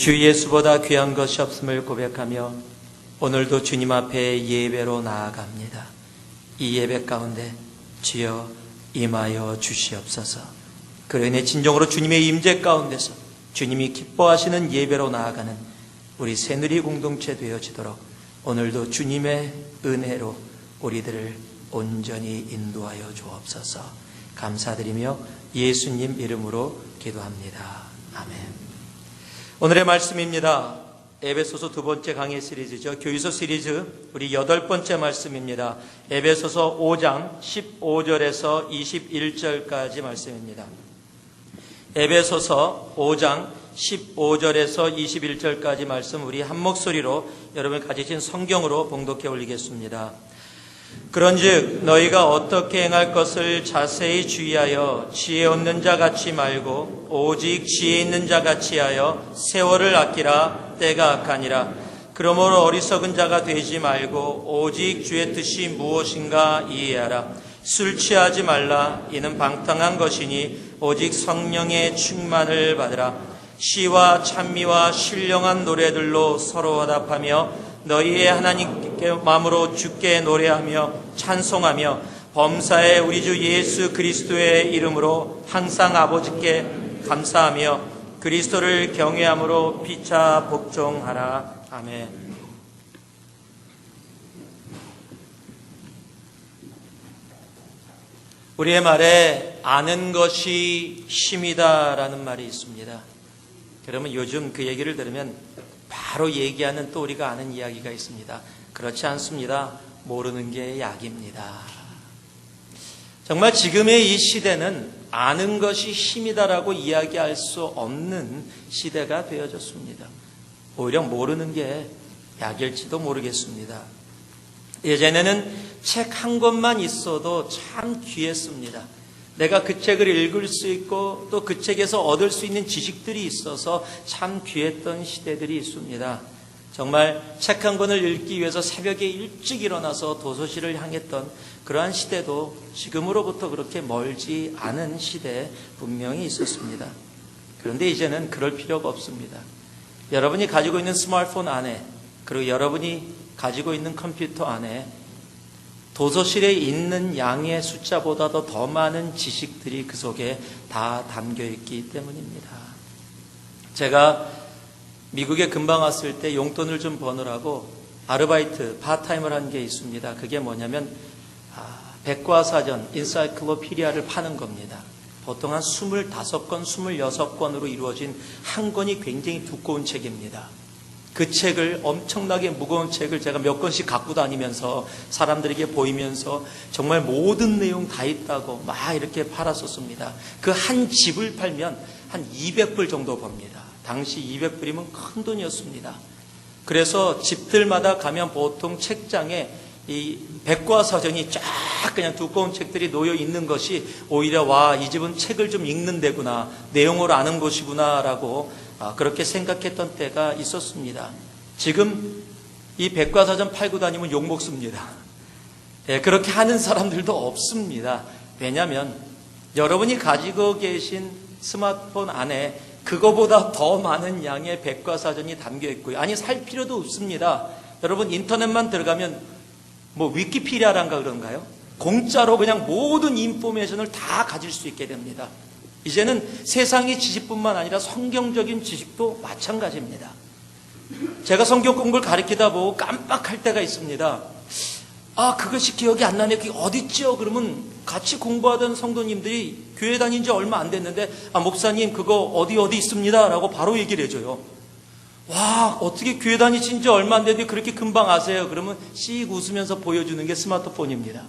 주 예수보다 귀한 것이 없음을 고백하며 오늘도 주님 앞에 예배로 나아갑니다. 이 예배 가운데 주여 임하여 주시옵소서. 그로 인해 진정으로 주님의 임재 가운데서 주님이 기뻐하시는 예배로 나아가는 우리 새누리 공동체 되어지도록 오늘도 주님의 은혜로 우리들을 온전히 인도하여 주옵소서. 감사드리며 예수님 이름으로 기도합니다. 아멘. 오늘의 말씀입니다. 에베소서 두 번째 강의 시리즈죠. 교유서 시리즈 우리 8번째 말씀입니다. 에베소서 5장 15절에서 21절까지 말씀입니다. 에베소서 5장 15절에서 21절까지 말씀 우리 한 목소리로 여러분 가지신 성경으로 봉독해 올리겠습니다. 그런즉 너희가 어떻게 행할 것을 자세히 주의하여 지혜 없는 자 같이 말고 오직 지혜 있는 자 같이 하여 세월을 아끼라. 때가 악하니라. 그러므로 어리석은 자가 되지 말고 오직 주의 뜻이 무엇인가 이해하라. 술 취하지 말라. 이는 방탕한 것이니 오직 성령의 충만을 받으라. 시와 찬미와 신령한 노래들로 서로 화답하며 너희의 하나님께 마음으로 주께 노래하며 찬송하며 범사에 우리 주 예수 그리스도의 이름으로 항상 아버지께 감사하며 그리스도를 경외함으로 피차 복종하라. 아멘. 우리의 말에 아는 것이 힘이다라는 말이 있습니다. 그러면 요즘 그 얘기를 들으면 바로 얘기하는 또 우리가 아는 이야기가 있습니다. 그렇지 않습니다. 모르는 게 약입니다. 정말 지금의 이 시대는 아는 것이 힘이다라고 이야기할 수 없는 시대가 되어졌습니다. 오히려 모르는 게 약일지도 모르겠습니다. 예전에는 책 한 권만 있어도 참 귀했습니다. 내가 그 책을 읽을 수 있고 또 그 책에서 얻을 수 있는 지식들이 있어서 참 귀했던 시대들이 있습니다. 정말 책 한 권을 읽기 위해서 새벽에 일찍 일어나서 도서실을 향했던 그러한 시대도 지금으로부터 그렇게 멀지 않은 시대에 분명히 있었습니다. 그런데 이제는 그럴 필요가 없습니다. 여러분이 가지고 있는 스마트폰 안에 그리고 여러분이 가지고 있는 컴퓨터 안에 도서실에 있는 양의 숫자보다도 더 많은 지식들이 그 속에 다 담겨 있기 때문입니다. 제가 미국에 금방 왔을 때 용돈을 좀 버느라고 아르바이트, 파타임을 한 게 있습니다. 그게 뭐냐면 백과사전, 인사이클로피디아를 파는 겁니다. 보통 한 25권, 26권으로 이루어진 한 권이 굉장히 두꺼운 책입니다. 그 책을 엄청나게 무거운 책을 제가 몇 권씩 갖고 다니면서 사람들에게 보이면서 정말 모든 내용 다 있다고 막 이렇게 팔았었습니다. 그 한 집을 팔면 한 200불 정도 법니다. 당시 200불이면 큰 돈이었습니다. 그래서 집들마다 가면 보통 책장에 이 백과사전이 쫙 그냥 두꺼운 책들이 놓여 있는 것이 오히려 와, 이 집은 책을 좀 읽는 데구나, 내용을 아는 곳이구나 라고 그렇게 생각했던 때가 있었습니다. 지금 이 백과사전 팔고 다니면 욕먹습니다. 그렇게 하는 사람들도 없습니다. 왜냐하면 여러분이 가지고 계신 스마트폰 안에 그거보다 더 많은 양의 백과사전이 담겨 있고요. 아니, 살 필요도 없습니다. 여러분 인터넷만 들어가면 뭐 위키피디아란가 그런가요? 공짜로 그냥 모든 인포메이션을 다 가질 수 있게 됩니다. 이제는 세상의 지식뿐만 아니라 성경적인 지식도 마찬가지입니다. 제가 성경 공부를 가르치다 보고 깜빡할 때가 있습니다. 그것이 기억이 안 나네. 그게 어딨죠? 그러면 같이 공부하던 성도님들이 교회 다닌 지 얼마 안 됐는데 목사님 그거 어디 있습니다 라고 바로 얘기를 해줘요. 와, 어떻게 교회 다니신 지 얼마 안 됐는데 그렇게 금방 아세요? 그러면 씩 웃으면서 보여주는 게 스마트폰입니다.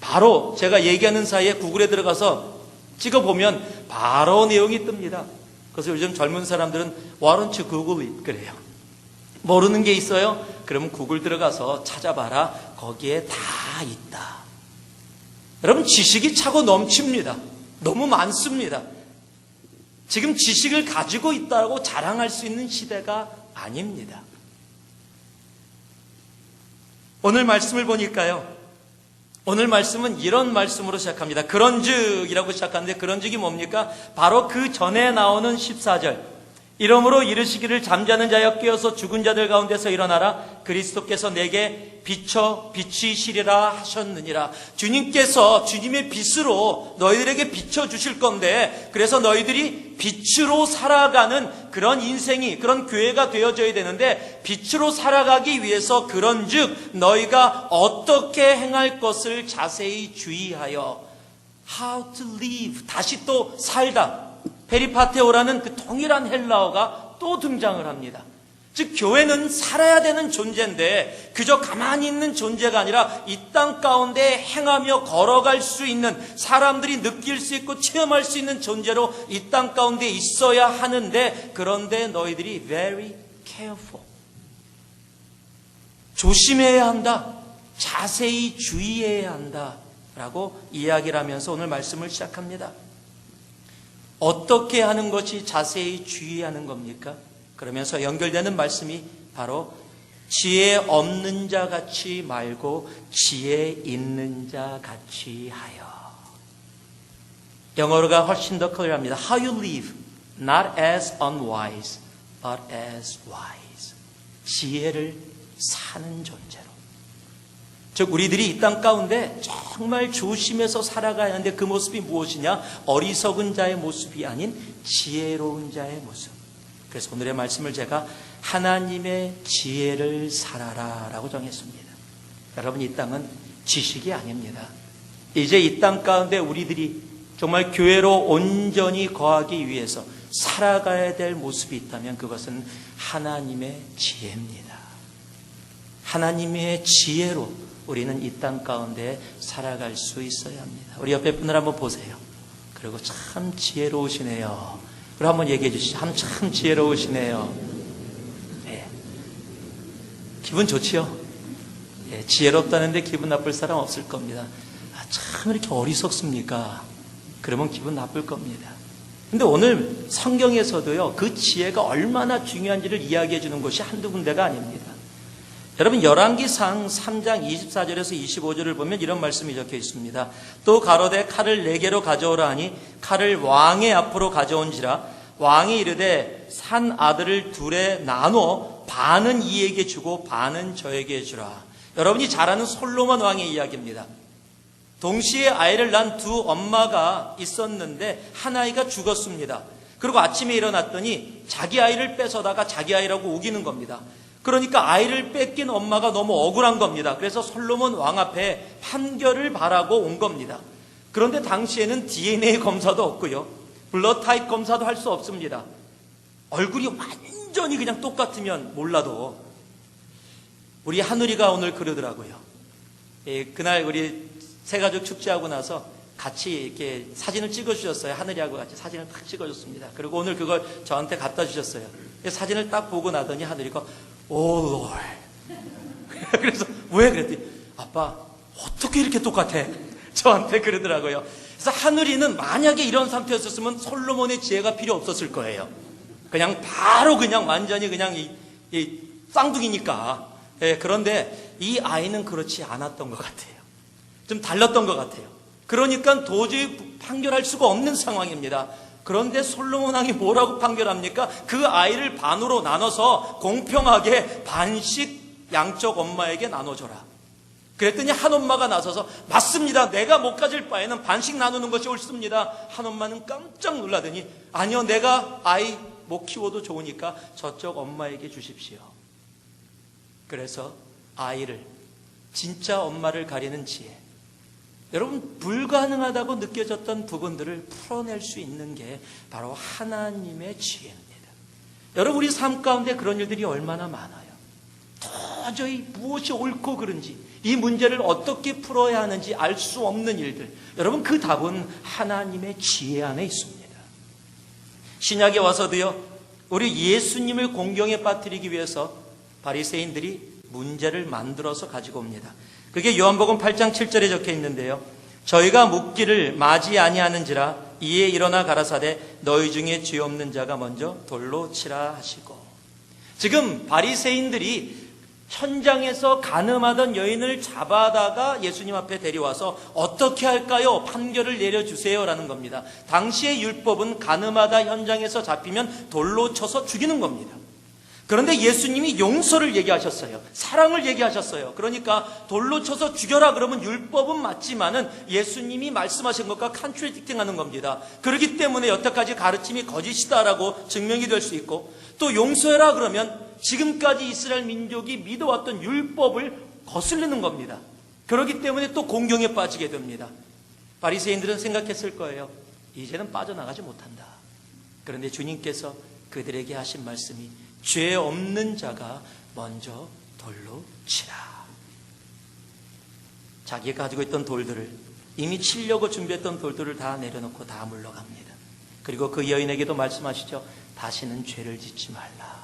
바로 제가 얘기하는 사이에 구글에 들어가서 찍어보면 바로 내용이 뜹니다. 그래서 요즘 젊은 사람들은 Why don't you Google it? 그래요. 모르는 게 있어요? 그러면 구글 들어가서 찾아봐라. 거기에 다 있다. 여러분, 지식이 차고 넘칩니다. 너무 많습니다. 지금 지식을 가지고 있다고 자랑할 수 있는 시대가 아닙니다. 오늘 말씀을 보니까요, 오늘 말씀은 이런 말씀으로 시작합니다. 그런즉이라고 시작하는데 그런즉이 뭡니까? 바로 그 전에 나오는 14절. 이러므로 이르시기를 잠자는 자여 깨어서 죽은 자들 가운데서 일어나라. 그리스도께서 내게 비치시리라 하셨느니라. 주님께서 주님의 빛으로 너희들에게 비춰주실 건데, 그래서 너희들이 빛으로 살아가는 그런 인생이, 그런 교회가 되어져야 되는데, 빛으로 살아가기 위해서 그런즉 너희가 어떻게 행할 것을 자세히 주의하여, how to live, 다시 또 살다, 페리파테오라는 그 동일한 헬라어가 또 등장을 합니다. 즉 교회는 살아야 되는 존재인데 그저 가만히 있는 존재가 아니라 이 땅 가운데 행하며 걸어갈 수 있는, 사람들이 느낄 수 있고 체험할 수 있는 존재로 이 땅 가운데 있어야 하는데, 그런데 너희들이 very careful, 조심해야 한다, 자세히 주의해야 한다 라고 이야기를 하면서 오늘 말씀을 시작합니다. 어떻게 하는 것이 자세히 주의하는 겁니까? 그러면서 연결되는 말씀이 바로 지혜 없는 자 같이 말고 지혜 있는 자 같이 하여. 영어로가 훨씬 더 클리어합니다. How you live, not as unwise, but as wise. 지혜를 사는 존재로. 즉 우리들이 이 땅 가운데 정말 조심해서 살아가야 하는데 그 모습이 무엇이냐? 어리석은 자의 모습이 아닌 지혜로운 자의 모습. 그래서 오늘의 말씀을 제가 하나님의 지혜를 살아라 라고 정했습니다. 여러분, 이 땅은 지식이 아닙니다. 이제 이 땅 가운데 우리들이 정말 교회로 온전히 거하기 위해서 살아가야 될 모습이 있다면 그것은 하나님의 지혜입니다. 하나님의 지혜로 우리는 이 땅 가운데 살아갈 수 있어야 합니다. 우리 옆에 분을 한번 보세요. 그리고 참 지혜로우시네요. 그리고 한번 얘기해 주시죠. 참 지혜로우시네요. 네. 기분 좋지요? 네. 지혜롭다는데 기분 나쁠 사람 없을 겁니다. 참 이렇게 어리석습니까? 그러면 기분 나쁠 겁니다. 근데 오늘 성경에서도요, 그 지혜가 얼마나 중요한지를 이야기해 주는 것이 한두 군데가 아닙니다. 여러분, 열왕기상 3장 24절에서 25절을 보면 이런 말씀이 적혀 있습니다. 또 가로되 칼을 4개로 가져오라 하니 칼을 왕의 앞으로 가져온지라. 왕이 이르되 산 아들을 둘에 나눠 반은 이에게 주고 반은 저에게 주라. 여러분이 잘 아는 솔로몬 왕의 이야기입니다. 동시에 아이를 낳은 두 엄마가 있었는데 한 아이가 죽었습니다. 그리고 아침에 일어났더니 자기 아이를 뺏어다가 자기 아이라고 우기는 겁니다. 그러니까 아이를 뺏긴 엄마가 너무 억울한 겁니다. 그래서 솔로몬 왕 앞에 판결을 바라고 온 겁니다. 그런데 당시에는 DNA 검사도 없고요, 블러드 타입 검사도 할 수 없습니다. 얼굴이 완전히 그냥 똑같으면 몰라도. 우리 하늘이가 오늘 그러더라고요. 그날 우리 새가족 축제하고 나서 같이 이렇게 사진을 찍어주셨어요. 하늘이하고 같이 사진을 딱 찍어줬습니다. 그리고 오늘 그걸 저한테 갖다 주셨어요. 사진을 딱 보고 나더니 하늘이가 오 롤. 그래서 왜 그랬더니 아빠 어떻게 이렇게 똑같아? 저한테 그러더라고요. 그래서 하늘이는 만약에 이런 상태였었으면 솔로몬의 지혜가 필요 없었을 거예요. 그냥 바로 그냥 완전히 그냥 이 쌍둥이니까. 그런데 이 아이는 그렇지 않았던 것 같아요. 좀 달랐던 것 같아요. 그러니까 도저히 판결할 수가 없는 상황입니다. 그런데 솔로몬 왕이 뭐라고 판결합니까? 그 아이를 반으로 나눠서 공평하게 반씩 양쪽 엄마에게 나눠줘라. 그랬더니 한 엄마가 나서서 맞습니다. 내가 못 가질 바에는 반씩 나누는 것이 옳습니다. 한 엄마는 깜짝 놀라더니 아니요, 내가 아이 못 키워도 좋으니까 저쪽 엄마에게 주십시오. 그래서 아이를, 진짜 엄마를 가리는 지혜, 여러분 불가능하다고 느껴졌던 부분들을 풀어낼 수 있는 게 바로 하나님의 지혜입니다. 여러분, 우리 삶 가운데 그런 일들이 얼마나 많아요. 도저히 무엇이 옳고 그른지, 이 문제를 어떻게 풀어야 하는지 알 수 없는 일들. 여러분, 그 답은 하나님의 지혜 안에 있습니다. 신약에 와서도요, 우리 예수님을 공경에 빠뜨리기 위해서 바리새인들이 문제를 만들어서 가지고 옵니다. 그게 요한복음 8장 7절에 적혀 있는데요, 저희가 묻기를 마지 아니하는지라 이에 일어나 가라사대 너희 중에 죄 없는 자가 먼저 돌로 치라 하시고. 지금 바리새인들이 현장에서 간음하던 여인을 잡아다가 예수님 앞에 데려와서 어떻게 할까요? 판결을 내려주세요 라는 겁니다. 당시의 율법은 간음하다 현장에서 잡히면 돌로 쳐서 죽이는 겁니다. 그런데 예수님이 용서를 얘기하셨어요. 사랑을 얘기하셨어요. 그러니까 돌로 쳐서 죽여라 그러면 율법은 맞지만은 예수님이 말씀하신 것과 컨트래딕팅하는 겁니다. 그렇기 때문에 여태까지 가르침이 거짓이다라고 증명이 될 수 있고, 또 용서해라 그러면 지금까지 이스라엘 민족이 믿어왔던 율법을 거슬리는 겁니다. 그렇기 때문에 또 공경에 빠지게 됩니다. 바리새인들은 생각했을 거예요. 이제는 빠져나가지 못한다. 그런데 주님께서 그들에게 하신 말씀이 죄 없는 자가 먼저 돌로 치라. 자기가 가지고 있던 돌들을, 이미 치려고 준비했던 돌들을 다 내려놓고 다 물러갑니다. 그리고 그 여인에게도 말씀하시죠. 다시는 죄를 짓지 말라.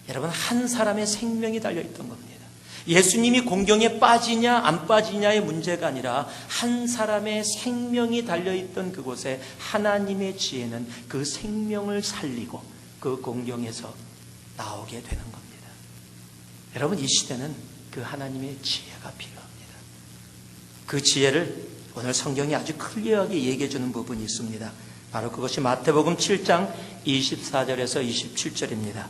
여러분, 한 사람의 생명이 달려있던 겁니다. 예수님이 공경에 빠지냐 안 빠지냐의 문제가 아니라 한 사람의 생명이 달려있던 그곳에 하나님의 지혜는 그 생명을 살리고 그 공경에서 나오게 되는 겁니다. 여러분, 이 시대는 그 하나님의 지혜가 필요합니다. 그 지혜를 오늘 성경이 아주 클리어하게 얘기해 주는 부분이 있습니다. 바로 그것이 마태복음 7장 24절에서 27절입니다.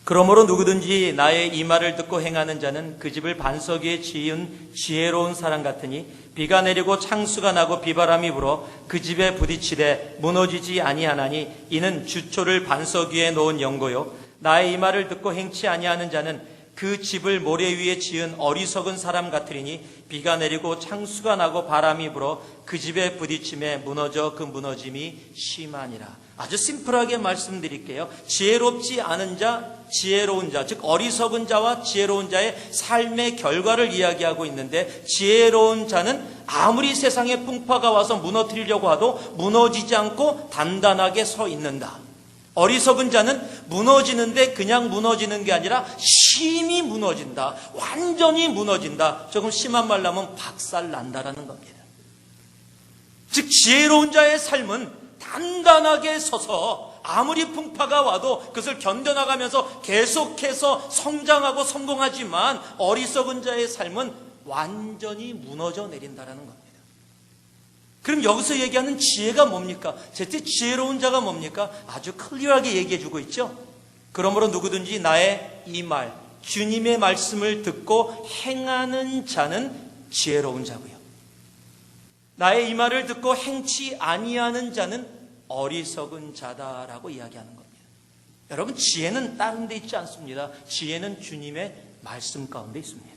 그러므로 누구든지 나의 이 말을 듣고 행하는 자는 그 집을 반석 위에 지은 지혜로운 사람 같으니 비가 내리고 창수가 나고 비바람이 불어 그 집에 부딪히되 무너지지 아니하나니 이는 주초를 반석 위에 놓은 연고요. 나의 이 말을 듣고 행치 아니하는 자는 그 집을 모래 위에 지은 어리석은 사람 같으리니 비가 내리고 창수가 나고 바람이 불어 그 집에 부딪힘에 무너져 그 무너짐이 심하니라. 아주 심플하게 말씀드릴게요. 지혜롭지 않은 자, 지혜로운 자, 즉 어리석은 자와 지혜로운 자의 삶의 결과를 이야기하고 있는데, 지혜로운 자는 아무리 세상에 풍파가 와서 무너뜨리려고 해도 무너지지 않고 단단하게 서 있는다. 어리석은 자는 무너지는데 그냥 무너지는 게 아니라 심히 무너진다. 완전히 무너진다. 조금 심한 말로 하면 박살난다라는 겁니다. 즉 지혜로운 자의 삶은 단단하게 서서 아무리 풍파가 와도 그것을 견뎌나가면서 계속해서 성장하고 성공하지만, 어리석은 자의 삶은 완전히 무너져 내린다라는 겁니다. 그럼 여기서 얘기하는 지혜가 뭡니까? 제때 지혜로운 자가 뭡니까? 아주 클리어하게 얘기해 주고 있죠. 그러므로 누구든지 나의 이 말, 주님의 말씀을 듣고 행하는 자는 지혜로운 자고요. 나의 이 말을 듣고 행치 아니하는 자는 어리석은 자다라고 이야기하는 겁니다. 여러분, 지혜는 다른 데 있지 않습니다. 지혜는 주님의 말씀 가운데 있습니다.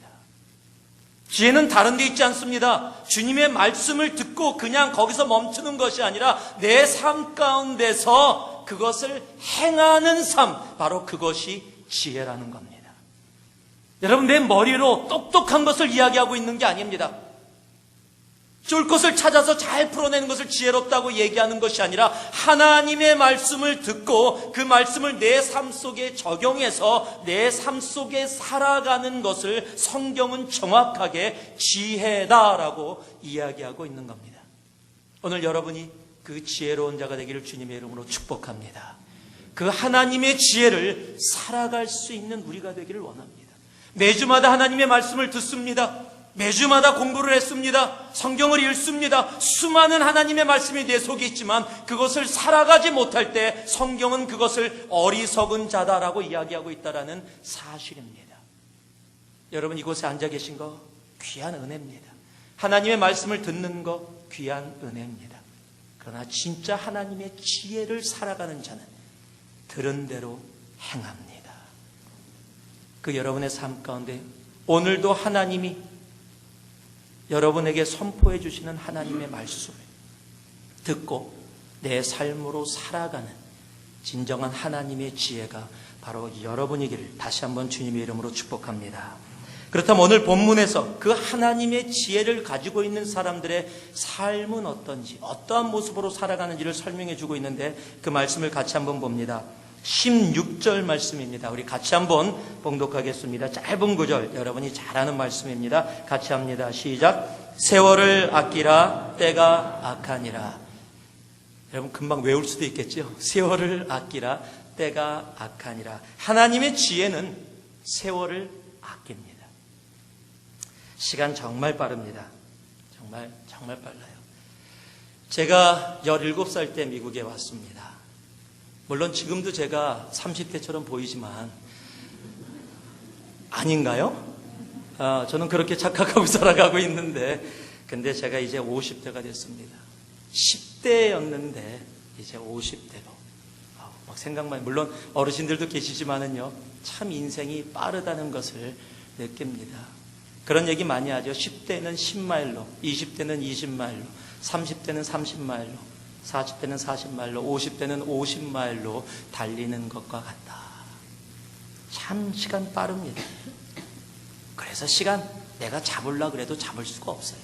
지혜는 다른 데 있지 않습니다. 주님의 말씀을 듣고 그냥 거기서 멈추는 것이 아니라 내 삶 가운데서 그것을 행하는 삶, 바로 그것이 지혜라는 겁니다. 여러분, 내 머리로 똑똑한 것을 이야기하고 있는 게 아닙니다. 쫄 것을 찾아서 잘 풀어내는 것을 지혜롭다고 얘기하는 것이 아니라 하나님의 말씀을 듣고 그 말씀을 내 삶 속에 적용해서 내 삶 속에 살아가는 것을 성경은 정확하게 지혜다라고 이야기하고 있는 겁니다. 오늘 여러분이 그 지혜로운 자가 되기를 주님의 이름으로 축복합니다. 그 하나님의 지혜를 살아갈 수 있는 우리가 되기를 원합니다. 매주마다 하나님의 말씀을 듣습니다. 매주마다 공부를 했습니다. 성경을 읽습니다. 수많은 하나님의 말씀이 내 속에 있지만 그것을 살아가지 못할 때 성경은 그것을 어리석은 자다라고 이야기하고 있다는 사실입니다. 여러분, 이곳에 앉아 계신 거 귀한 은혜입니다. 하나님의 말씀을 듣는 거 귀한 은혜입니다. 그러나 진짜 하나님의 지혜를 살아가는 자는 들은 대로 행합니다. 그 여러분의 삶 가운데 오늘도 하나님이 여러분에게 선포해 주시는 하나님의 말씀을 듣고 내 삶으로 살아가는 진정한 하나님의 지혜가 바로 여러분이기를 다시 한번 주님의 이름으로 축복합니다. 그렇다면 오늘 본문에서 그 하나님의 지혜를 가지고 있는 사람들의 삶은 어떤지, 어떠한 모습으로 살아가는지를 설명해 주고 있는데, 그 말씀을 같이 한번 봅니다. 16절 말씀입니다. 우리 같이 한번 봉독하겠습니다. 짧은 구절, 여러분이 잘 아는 말씀입니다. 같이 합니다. 시작. 세월을 아끼라, 때가 악하니라. 여러분 금방 외울 수도 있겠죠. 세월을 아끼라, 때가 악하니라. 하나님의 지혜는 세월을 아낍니다. 시간 정말 빠릅니다. 정말 빨라요. 제가 17살 때 미국에 왔습니다. 물론 지금도 제가 30대처럼 보이지만 아닌가요? 저는 그렇게 착각하고 살아가고 있는데, 근데 제가 이제 50대가 됐습니다. 10대였는데 이제 50대로 막 생각만, 물론 어르신들도 계시지만은요, 참 인생이 빠르다는 것을 느낍니다. 그런 얘기 많이 하죠. 10대는 10마일로, 20대는 20마일로, 30대는 30마일로, 40대는 40마일로, 50대는 50마일로 달리는 것과 같다. 참 시간 빠릅니다. 그래서 시간 내가 잡으려고 그래도 잡을 수가 없어요.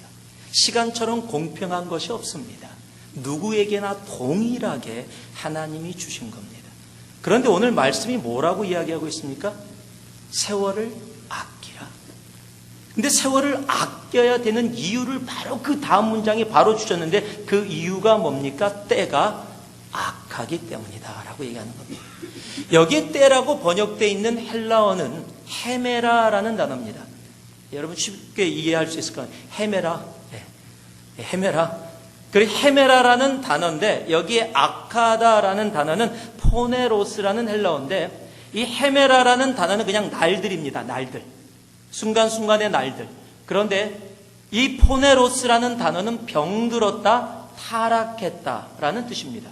시간처럼 공평한 것이 없습니다. 누구에게나 동일하게 하나님이 주신 겁니다. 그런데 오늘 말씀이 뭐라고 이야기하고 있습니까? 세월을 아끼라. 근데 세월을 아껴야 되는 이유를 바로 그 다음 문장에 바로 주셨는데, 그 이유가 뭡니까? 때가 악하기 때문이다 라고 얘기하는 겁니다. 여기에 때라고 번역되어 있는 헬라어는 헤메라라는 단어입니다. 여러분 쉽게 이해할 수 있을 거예요. 헤메라. 헤메라. 그리고 헤메라라는 단어인데, 여기에 아카다라는 단어는 포네로스라는 헬라어인데, 이 헤메라라는 단어는 그냥 날들입니다. 날들. 순간순간의 날들. 그런데 이 포네로스라는 단어는 병들었다, 타락했다라는 뜻입니다.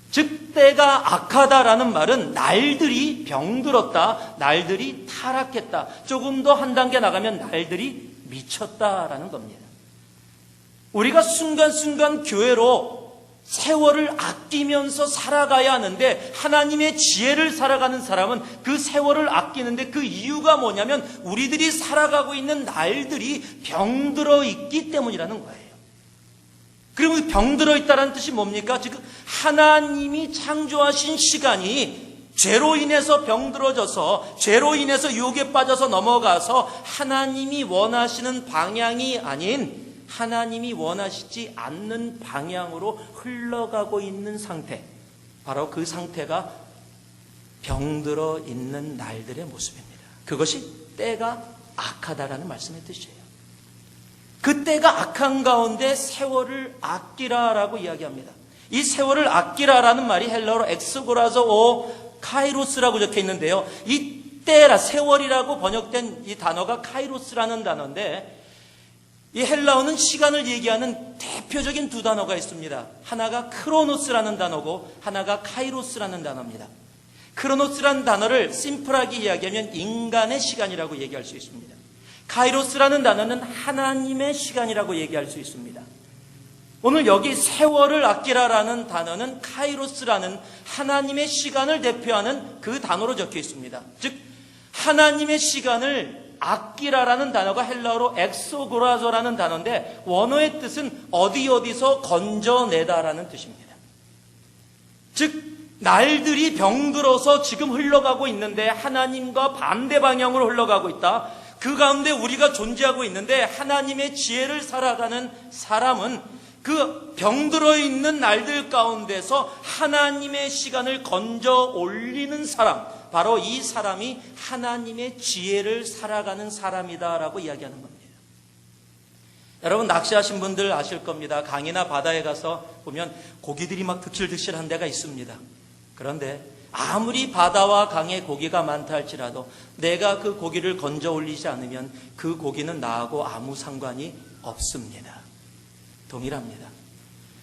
즉 때가 악하다라는 말은 날들이 병들었다, 날들이 타락했다, 조금 더 한 단계 나가면 날들이 미쳤다라는 겁니다. 우리가 순간순간 교회로 세월을 아끼면서 살아가야 하는데, 하나님의 지혜를 살아가는 사람은 그 세월을 아끼는데 그 이유가 뭐냐면 우리들이 살아가고 있는 날들이 병들어 있기 때문이라는 거예요. 그리고 병들어 있다는 뜻이 뭡니까? 지금 하나님이 창조하신 시간이 죄로 인해서 병들어져서, 죄로 인해서 유혹에 빠져서 넘어가서 하나님이 원하시는 방향이 아닌 하나님이 원하시지 않는 방향으로 흘러가고 있는 상태, 바로 그 상태가 병들어 있는 날들의 모습입니다. 그것이 때가 악하다라는 말씀의 뜻이에요. 그 때가 악한 가운데 세월을 아끼라라고 이야기합니다. 이 세월을 아끼라라는 말이 헬라어로 엑스고라zo 오 카이로스라고 적혀 있는데요. 이 때라, 세월이라고 번역된 이 단어가 카이로스라는 단어인데, 이 헬라어는 시간을 얘기하는 대표적인 두 단어가 있습니다. 하나가 크로노스라는 단어고 하나가 카이로스라는 단어입니다. 크로노스라는 단어를 심플하게 이야기하면 인간의 시간이라고 얘기할 수 있습니다. 카이로스라는 단어는 하나님의 시간이라고 얘기할 수 있습니다. 오늘 여기 세월을 아끼라라는 단어는 카이로스라는 하나님의 시간을 대표하는 그 단어로 적혀 있습니다. 즉 하나님의 시간을 아끼라라는 단어가 헬라어로 엑소고라조라는 단어인데, 원어의 뜻은 어디서 건져내다라는 뜻입니다. 즉 날들이 병들어서 지금 흘러가고 있는데 하나님과 반대 방향으로 흘러가고 있다. 그 가운데 우리가 존재하고 있는데, 하나님의 지혜를 살아가는 사람은 그 병들어 있는 날들 가운데서 하나님의 시간을 건져 올리는 사람, 바로 이 사람이 하나님의 지혜를 살아가는 사람이다라고 이야기하는 겁니다. 여러분 낚시하신 분들 아실 겁니다. 강이나 바다에 가서 보면 고기들이 막 득실득실한 데가 있습니다. 그런데 아무리 바다와 강에 고기가 많다 할지라도 내가 그 고기를 건져 올리지 않으면 그 고기는 나하고 아무 상관이 없습니다. 동일합니다.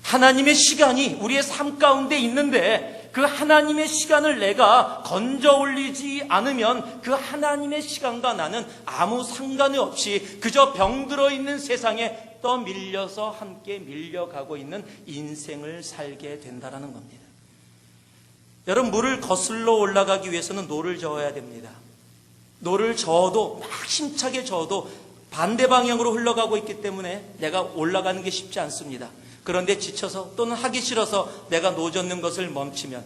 하나님의 시간이 우리의 삶 가운데 있는데, 그 하나님의 시간을 내가 건져 올리지 않으면 그 하나님의 시간과 나는 아무 상관이 없이 그저 병들어 있는 세상에 떠밀려서 함께 밀려가고 있는 인생을 살게 된다는 겁니다. 여러분, 물을 거슬러 올라가기 위해서는 노를 저어야 됩니다. 노를 저어도, 막 힘차게 저어도 반대 방향으로 흘러가고 있기 때문에 내가 올라가는 게 쉽지 않습니다. 그런데 지쳐서 또는 하기 싫어서 내가 노 젓는 것을 멈추면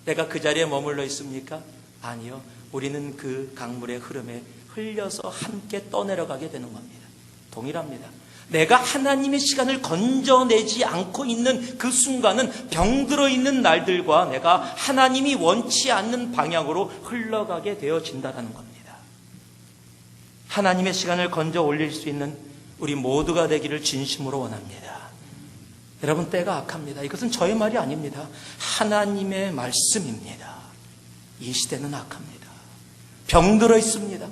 내가 그 자리에 머물러 있습니까? 아니요. 우리는 그 강물의 흐름에 흘려서 함께 떠내려가게 되는 겁니다. 동일합니다. 내가 하나님의 시간을 건져내지 않고 있는 그 순간은 병들어 있는 날들과 내가 하나님이 원치 않는 방향으로 흘러가게 되어진다는 겁니다. 하나님의 시간을 건져 올릴 수 있는 우리 모두가 되기를 진심으로 원합니다. 여러분, 때가 악합니다. 이것은 저의 말이 아닙니다. 하나님의 말씀입니다. 이 시대는 악합니다. 병들어 있습니다.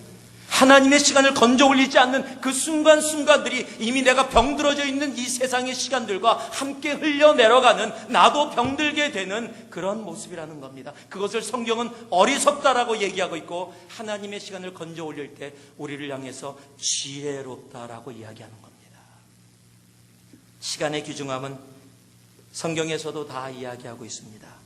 하나님의 시간을 건져 올리지 않는 그 순간순간들이 이미 내가 병들어져 있는 이 세상의 시간들과 함께 흘려내려가는, 나도 병들게 되는 그런 모습이라는 겁니다. 그것을 성경은 어리석다라고 얘기하고 있고, 하나님의 시간을 건져 올릴 때 우리를 향해서 지혜롭다라고 이야기하는 겁니다. 시간의 귀중함은 성경에서도 다 이야기하고 있습니다.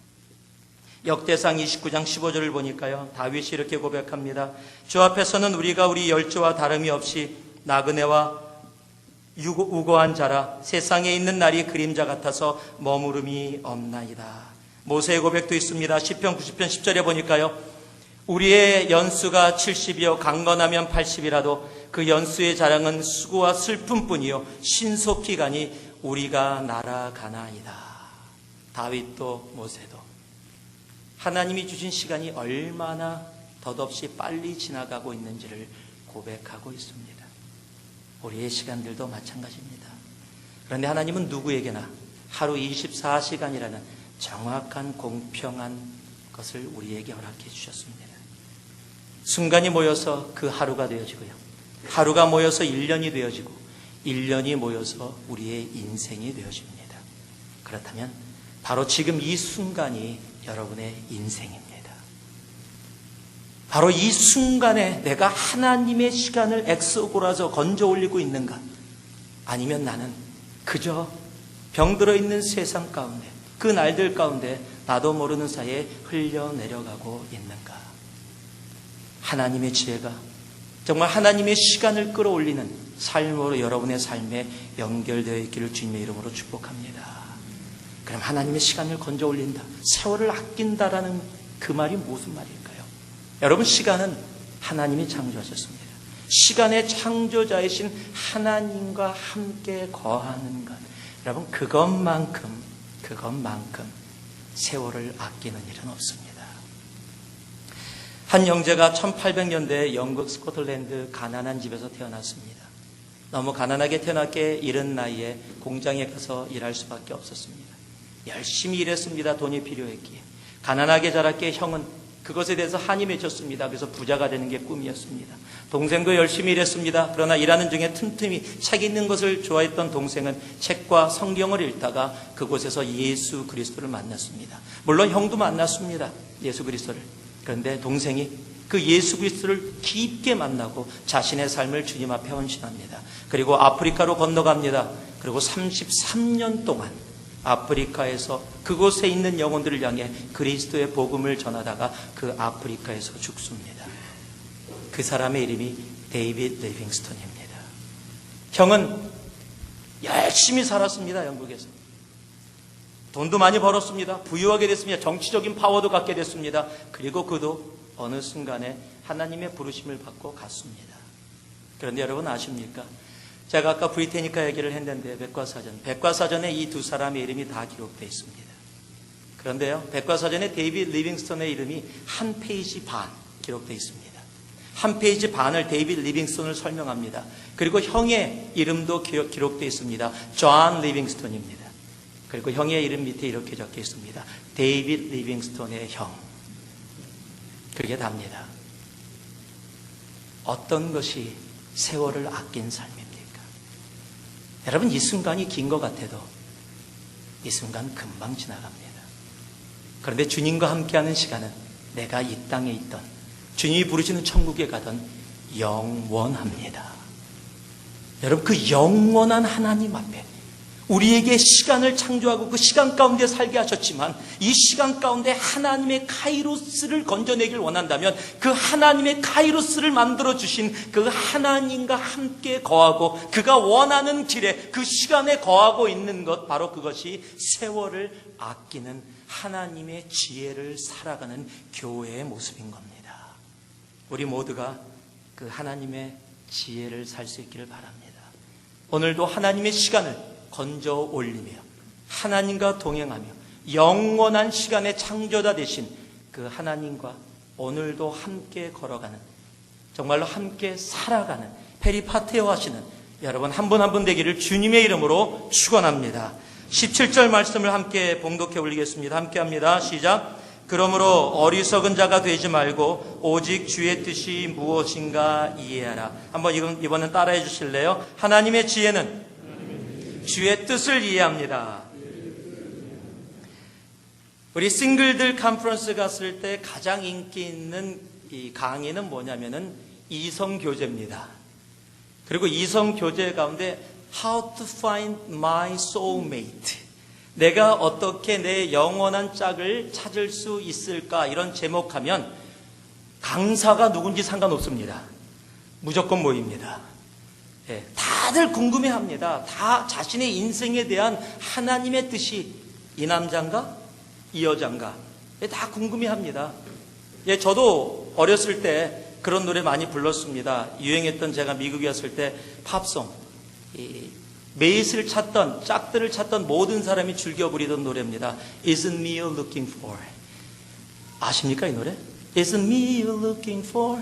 역대상 29장 15절을 보니까요, 다윗이 이렇게 고백합니다. 주 앞에서는 우리가 우리 열조와 다름이 없이 나그네와 우고한 자라. 세상에 있는 날이 그림자 같아서 머무름이 없나이다. 모세의 고백도 있습니다. 시편 90편 10절에 보니까요, 우리의 연수가 70이요 강건하면 80이라도 그 연수의 자랑은 수고와 슬픔뿐이요 신속히 가니 우리가 날아가나이다. 다윗도 모세도 하나님이 주신 시간이 얼마나 덧없이 빨리 지나가고 있는지를 고백하고 있습니다. 우리의 시간들도 마찬가지입니다. 그런데 하나님은 누구에게나 하루 24시간이라는 정확한 공평한 것을 우리에게 허락해 주셨습니다. 순간이 모여서 그 하루가 되어지고요, 하루가 모여서 1년이 되어지고 1년이 모여서 우리의 인생이 되어집니다. 그렇다면 바로 지금 이 순간이 여러분의 인생입니다. 바로 이 순간에 내가 하나님의 시간을 엑스고라서 건져 올리고 있는가? 아니면 나는 그저 병들어 있는 세상 가운데, 그 날들 가운데 나도 모르는 사이에 흘려내려가고 있는가? 하나님의 지혜가 정말 하나님의 시간을 끌어올리는 삶으로 여러분의 삶에 연결되어 있기를 주님의 이름으로 축복합니다. 그럼 하나님의 시간을 건져 올린다, 세월을 아낀다라는 그 말이 무슨 말일까요? 여러분, 시간은 하나님이 창조하셨습니다. 시간의 창조자이신 하나님과 함께 거하는 것, 여러분, 그것만큼 세월을 아끼는 일은 없습니다. 한 형제가 1800년대에 영국 스코틀랜드 가난한 집에서 태어났습니다. 너무 가난하게 태어났기에 이른 나이에 공장에 가서 일할 수밖에 없었습니다. 열심히 일했습니다. 돈이 필요했기에. 가난하게 자랐기에 형은 그것에 대해서 한이 맺혔습니다. 그래서 부자가 되는 게 꿈이었습니다. 동생도 열심히 일했습니다. 그러나 일하는 중에 틈틈이 책 읽는 것을 좋아했던 동생은 책과 성경을 읽다가 그곳에서 예수 그리스도를 만났습니다. 물론 형도 만났습니다. 예수 그리스도를. 그런데 동생이 그 예수 그리스도를 깊게 만나고 자신의 삶을 주님 앞에 헌신합니다. 그리고 아프리카로 건너갑니다. 그리고 33년 동안 아프리카에서 그곳에 있는 영혼들을 향해 그리스도의 복음을 전하다가 그 아프리카에서 죽습니다. 그 사람의 이름이 데이빗 리빙스턴입니다. 형은 열심히 살았습니다. 영국에서. 돈도 많이 벌었습니다. 부유하게 됐습니다. 정치적인 파워도 갖게 됐습니다. 그리고 그도 어느 순간에 하나님의 부르심을 받고 갔습니다. 그런데 여러분 아십니까? 제가 아까 브리테니카 얘기를 했는데 백과사전에 이 두 사람의 이름이 다 기록되어 있습니다. 그런데요, 백과사전에 데이빗 리빙스턴의 이름이 한 페이지 반 기록되어 있습니다. 한 페이지 반을 데이빗 리빙스턴을 설명합니다. 그리고 형의 이름도 기록되어 있습니다. 존 리빙스턴입니다. 그리고 형의 이름 밑에 이렇게 적혀 있습니다. 데이빗 리빙스턴의 형. 그게 답니다. 어떤 것이 세월을 아낀 삶입니까? 여러분, 이 순간이 긴 것 같아도 이 순간 금방 지나갑니다. 그런데 주님과 함께하는 시간은 내가 이 땅에 있던, 주님이 부르시는 천국에 가던 영원합니다. 여러분, 그 영원한 하나님 앞에 우리에게 시간을 창조하고 그 시간 가운데 살게 하셨지만, 이 시간 가운데 하나님의 카이로스를 건져내길 원한다면 그 하나님의 카이로스를 만들어주신 그 하나님과 함께 거하고 그가 원하는 길에 그 시간에 거하고 있는 것, 바로 그것이 세월을 아끼는 하나님의 지혜를 살아가는 교회의 모습인 겁니다. 우리 모두가 그 하나님의 지혜를 살 수 있기를 바랍니다. 오늘도 하나님의 시간을 건져 올리며 하나님과 동행하며 영원한 시간의 창조자 되신 그 하나님과 오늘도 함께 걸어가는 정말로 함께 살아가는 페리파테오 하시는 여러분 한 분 한 분 되기를 주님의 이름으로 축원합니다. 17절 말씀을 함께 봉독해 올리겠습니다. 함께 합니다. 시작. 그러므로 어리석은 자가 되지 말고 오직 주의 뜻이 무엇인가 이해하라. 한번 이번엔 따라해 주실래요? 하나님의 지혜는 주의 뜻을 이해합니다. 우리 싱글들 컨퍼런스 갔을 때 가장 인기 있는 이 강의는 뭐냐면은 이성교제입니다. 그리고 이성교제 가운데 How to find my soulmate. 내가 어떻게 내 영원한 짝을 찾을 수 있을까? 이런 제목하면 강사가 누군지 상관없습니다. 무조건 모입니다. 예, 다들 궁금해합니다. 다 자신의 인생에 대한 하나님의 뜻이 이 남자인가? 이 여자인가? 예, 다 궁금해합니다. 예, 저도 어렸을 때 그런 노래 많이 불렀습니다. 유행했던 제가 미국에 왔을 때 팝송. 메이트를 찾던 짝들을 찾던 모든 사람이 즐겨 부리던 노래입니다. Isn't me you're looking for? 아십니까 이 노래? Isn't me you're looking for?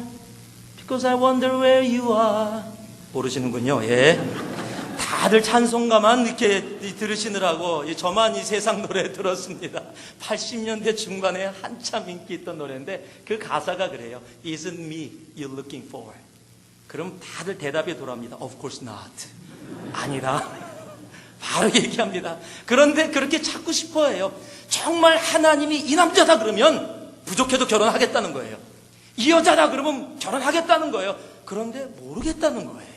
Because I wonder where you are. 모르시는군요. 예. 다들 찬송가만 이렇게 들으시느라고 저만 이 세상 노래 들었습니다. 80년대 중반에 한참 인기 있던 노래인데 그 가사가 그래요. Isn't me you're looking for? 그럼 다들 대답이 돌아옵니다. Of course not. 아니다. 바로 얘기합니다. 그런데 그렇게 찾고 싶어 해요. 정말 하나님이 이 남자다 그러면 부족해도 결혼하겠다는 거예요. 이 여자다 그러면 결혼하겠다는 거예요. 그런데 모르겠다는 거예요.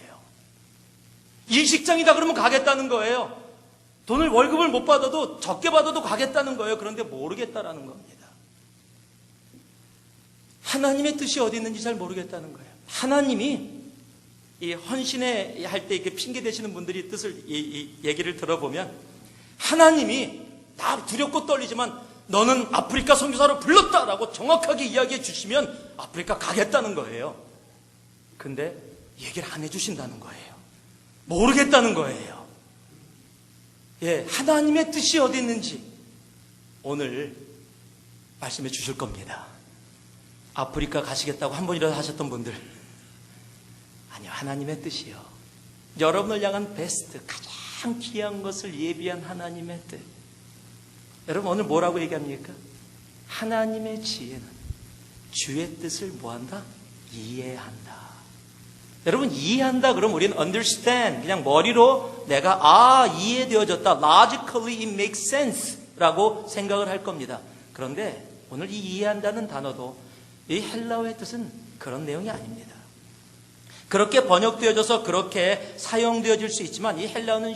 이 직장이다 그러면 가겠다는 거예요. 돈을 월급을 못 받아도 적게 받아도 가겠다는 거예요. 그런데 모르겠다라는 겁니다. 하나님의 뜻이 어디 있는지 잘 모르겠다는 거예요. 하나님이 이 헌신회 할 때 이렇게 핑계 대시는 분들이 뜻을 얘기를 들어보면 하나님이 다 두렵고 떨리지만 너는 아프리카 선교사로 불렀다라고 정확하게 이야기해 주시면 아프리카 가겠다는 거예요. 근데 얘기를 안 해주신다는 거예요. 모르겠다는 거예요. 예, 하나님의 뜻이 어디 있는지 오늘 말씀해 주실 겁니다. 아프리카 가시겠다고 한 번이라도 하셨던 분들, 아니요, 하나님의 뜻이요. 여러분을 향한 베스트, 가장 귀한 것을 예비한 하나님의 뜻. 여러분 오늘 뭐라고 얘기합니까? 하나님의 지혜는 주의 뜻을 뭐한다? 이해한다. 여러분 이해한다 그러면 우리는 understand, 그냥 머리로 내가 이해되어졌다, logically it makes sense 라고 생각을 할 겁니다. 그런데 오늘 이 이해한다는 단어도 이 헬라어의 뜻은 그런 내용이 아닙니다. 그렇게 번역되어져서 그렇게 사용되어질 수 있지만 이 헬라어는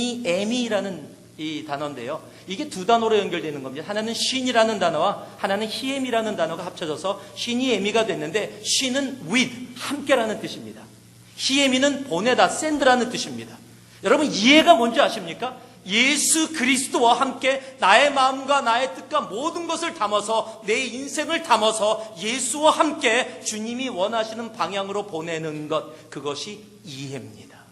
시니에미라는 이 단어인데요. 이게 두 단어로 연결되는 겁니다. 하나는 신이라는 단어와 하나는 히엠이라는 단어가 합쳐져서 시니에미가 됐는데 신은 with, 함께라는 뜻입니다. 히에미는 보내다, send라는 뜻입니다. 여러분 이해가 뭔지 아십니까? 예수 그리스도와 함께 나의 마음과 나의 뜻과 모든 것을 담아서 내 인생을 담아서 예수와 함께 주님이 원하시는 방향으로 보내는 것, 그것이 이해입니다.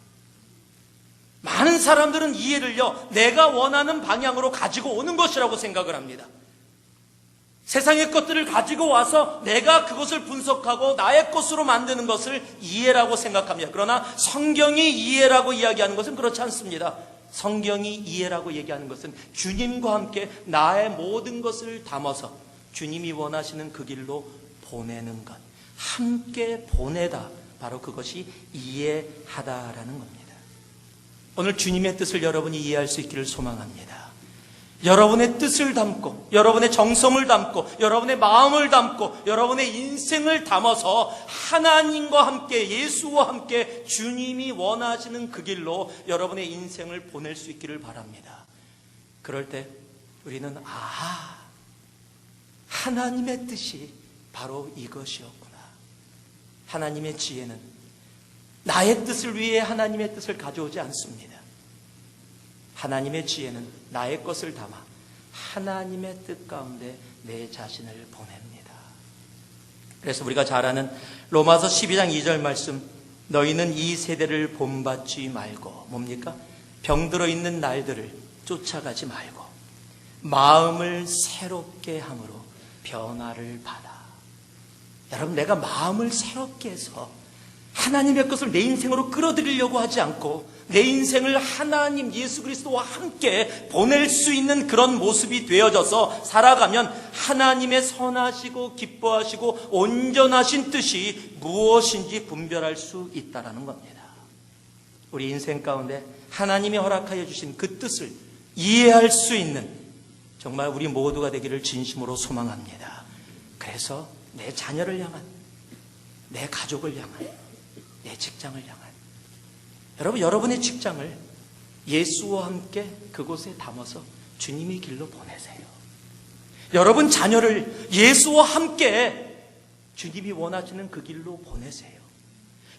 많은 사람들은 이해를요 내가 원하는 방향으로 가지고 오는 것이라고 생각을 합니다. 세상의 것들을 가지고 와서 내가 그것을 분석하고 나의 것으로 만드는 것을 이해라고 생각합니다. 그러나 성경이 이해라고 이야기하는 것은 그렇지 않습니다. 성경이 이해라고 얘기하는 것은 주님과 함께 나의 모든 것을 담아서 주님이 원하시는 그 길로 보내는 것, 함께 보내다, 바로 그것이 이해하다라는 겁니다. 오늘 주님의 뜻을 여러분이 이해할 수 있기를 소망합니다. 여러분의 뜻을 담고, 여러분의 정성을 담고, 여러분의 마음을 담고, 여러분의 인생을 담아서 하나님과 함께, 예수와 함께 주님이 원하시는 그 길로 여러분의 인생을 보낼 수 있기를 바랍니다. 그럴 때 우리는 하나님의 뜻이 바로 이것이었구나. 하나님의 지혜는 나의 뜻을 위해 하나님의 뜻을 가져오지 않습니다. 하나님의 지혜는 나의 것을 담아 하나님의 뜻 가운데 내 자신을 보냅니다. 그래서 우리가 잘 아는 로마서 12장 2절 말씀, 너희는 이 세대를 본받지 말고, 뭡니까? 병들어 있는 날들을 쫓아가지 말고 마음을 새롭게 함으로 변화를 받아. 여러분, 내가 마음을 새롭게 해서 하나님의 것을 내 인생으로 끌어들이려고 하지 않고 내 인생을 하나님 예수 그리스도와 함께 보낼 수 있는 그런 모습이 되어져서 살아가면 하나님의 선하시고 기뻐하시고 온전하신 뜻이 무엇인지 분별할 수 있다는 겁니다. 우리 인생 가운데 하나님이 허락하여 주신 그 뜻을 이해할 수 있는 정말 우리 모두가 되기를 진심으로 소망합니다. 그래서 내 자녀를 향한, 내 가족을 향한, 내 직장을 향한, 여러분, 여러분의 직장을 예수와 함께 그곳에 담아서 주님의 길로 보내세요. 여러분 자녀를 예수와 함께 주님이 원하시는 그 길로 보내세요.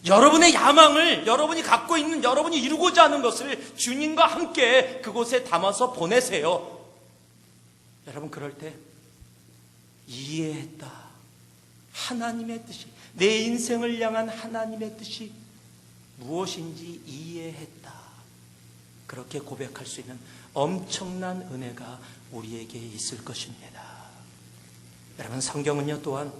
여러분의 야망을, 여러분이 갖고 있는, 여러분이 이루고자 하는 것을 주님과 함께 그곳에 담아서 보내세요. 여러분, 그럴 때 이해했다. 하나님의 뜻이, 내 인생을 향한 하나님의 뜻이 무엇인지 이해했다. 그렇게 고백할 수 있는 엄청난 은혜가 우리에게 있을 것입니다. 여러분, 성경은요 또한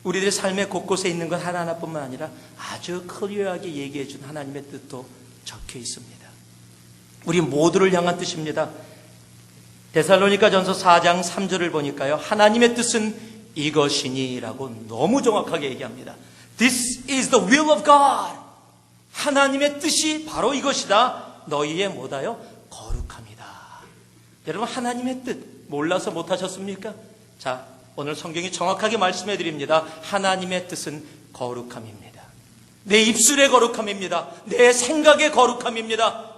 우리들의 삶의 곳곳에 있는 것 하나하나뿐만 아니라 아주 클리어하게 얘기해 준 하나님의 뜻도 적혀 있습니다. 우리 모두를 향한 뜻입니다. 데살로니가전서 4장 3절을 보니까요, 하나님의 뜻은 이것이니 라고 너무 정확하게 얘기합니다. This is the will of God. 하나님의 뜻이 바로 이것이다. 너희의 뭐다요? 거룩함이다. 여러분, 하나님의 뜻 몰라서 못하셨습니까? 자, 오늘 성경이 정확하게 말씀해 드립니다. 하나님의 뜻은 거룩함입니다. 내 입술의 거룩함입니다. 내 생각의 거룩함입니다.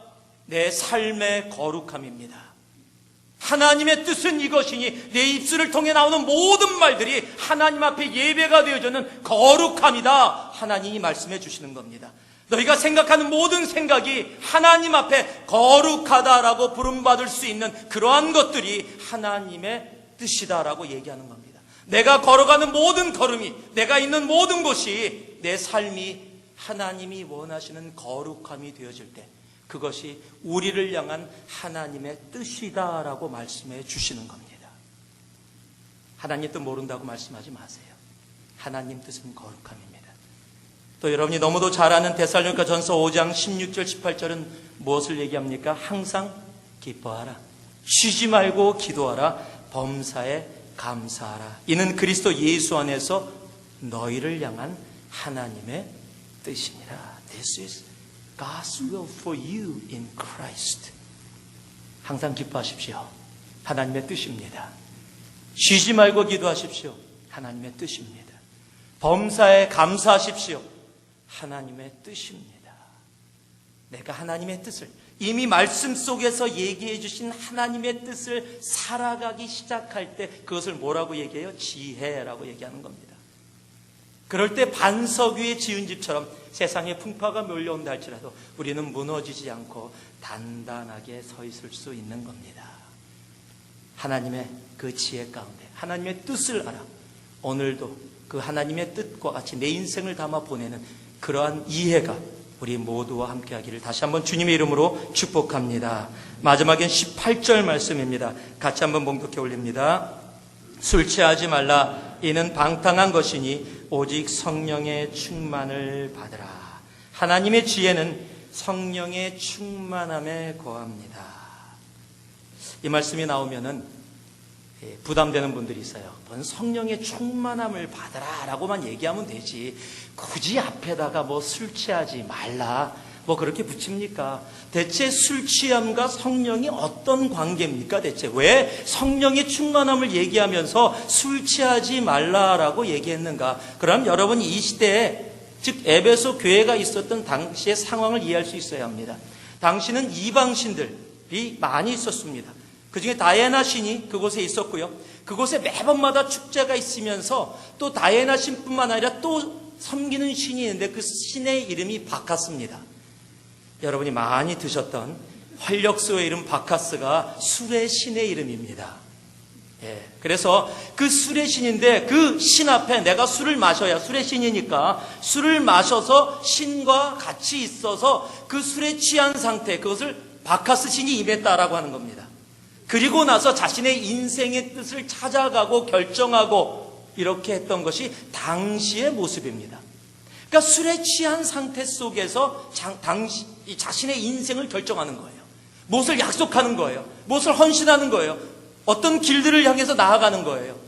내 삶의 거룩함입니다. 하나님의 뜻은 이것이니 내 입술을 통해 나오는 모든 말들이 하나님 앞에 예배가 되어주는 거룩함이다. 하나님이 말씀해 주시는 겁니다. 너희가 생각하는 모든 생각이 하나님 앞에 거룩하다라고 부름받을 수 있는 그러한 것들이 하나님의 뜻이다라고 얘기하는 겁니다. 내가 걸어가는 모든 걸음이, 내가 있는 모든 곳이, 내 삶이 하나님이 원하시는 거룩함이 되어질 때 그것이 우리를 향한 하나님의 뜻이다라고 말씀해 주시는 겁니다. 하나님 뜻 모른다고 말씀하지 마세요. 하나님 뜻은 거룩함입니다. 또 여러분이 너무도 잘 아는 데살로니가전서 5장 16절 18절은 무엇을 얘기합니까? 항상 기뻐하라, 쉬지 말고 기도하라, 범사에 감사하라. 이는 그리스도 예수 안에서 너희를 향한 하나님의 뜻이니라. This is God's will for you in Christ. 항상 기뻐하십시오. 하나님의 뜻입니다. 쉬지 말고 기도하십시오. 하나님의 뜻입니다. 범사에 감사하십시오. 하나님의 뜻입니다. 내가 하나님의 뜻을, 이미 말씀 속에서 얘기해 주신 하나님의 뜻을 살아가기 시작할 때 그것을 뭐라고 얘기해요? 지혜라고 얘기하는 겁니다. 그럴 때 반석 위에 지은 집처럼 세상에 풍파가 몰려온다 할지라도 우리는 무너지지 않고 단단하게 서 있을 수 있는 겁니다. 하나님의 그 지혜 가운데 하나님의 뜻을 알아 오늘도 그 하나님의 뜻과 같이 내 인생을 담아 보내는 그러한 이해가 우리 모두와 함께 하기를 다시 한번 주님의 이름으로 축복합니다. 마지막엔 18절 말씀입니다. 같이 한번 봉독해 올립니다. 술 취하지 말라. 이는 방탕한 것이니 오직 성령의 충만을 받으라. 하나님의 지혜는 성령의 충만함에 거합니다. 이 말씀이 나오면은 부담되는 분들이 있어요. 뭔 성령의 충만함을 받으라 라고만 얘기하면 되지 굳이 앞에다가 뭐 술 취하지 말라 뭐 그렇게 붙입니까? 대체 술 취함과 성령이 어떤 관계입니까? 대체 왜 성령의 충만함을 얘기하면서 술 취하지 말라라고 얘기했는가? 그럼 여러분이 이 시대에 즉 에베소 교회가 있었던 당시의 상황을 이해할 수 있어야 합니다. 당시는 이방신들이 많이 있었습니다. 그 중에 다이애나 신이 그곳에 있었고요. 그곳에 매번마다 축제가 있으면서 또 다이애나 신뿐만 아니라 또 섬기는 신이 있는데 그 신의 이름이 바카스입니다. 여러분이 많이 드셨던 활력소의 이름 바카스가 술의 신의 이름입니다. 그래서 그 술의 신인데 그 신 앞에 내가 술을 마셔야 술의 신이니까 술을 마셔서 신과 같이 있어서 그 술에 취한 상태 그것을 바카스 신이 임했다라고 하는 겁니다. 그리고 나서 자신의 인생의 뜻을 찾아가고 결정하고 이렇게 했던 것이 당시의 모습입니다. 그러니까 술에 취한 상태 속에서 자신의 인생을 결정하는 거예요. 무엇을 약속하는 거예요. 무엇을 헌신하는 거예요. 어떤 길들을 향해서 나아가는 거예요.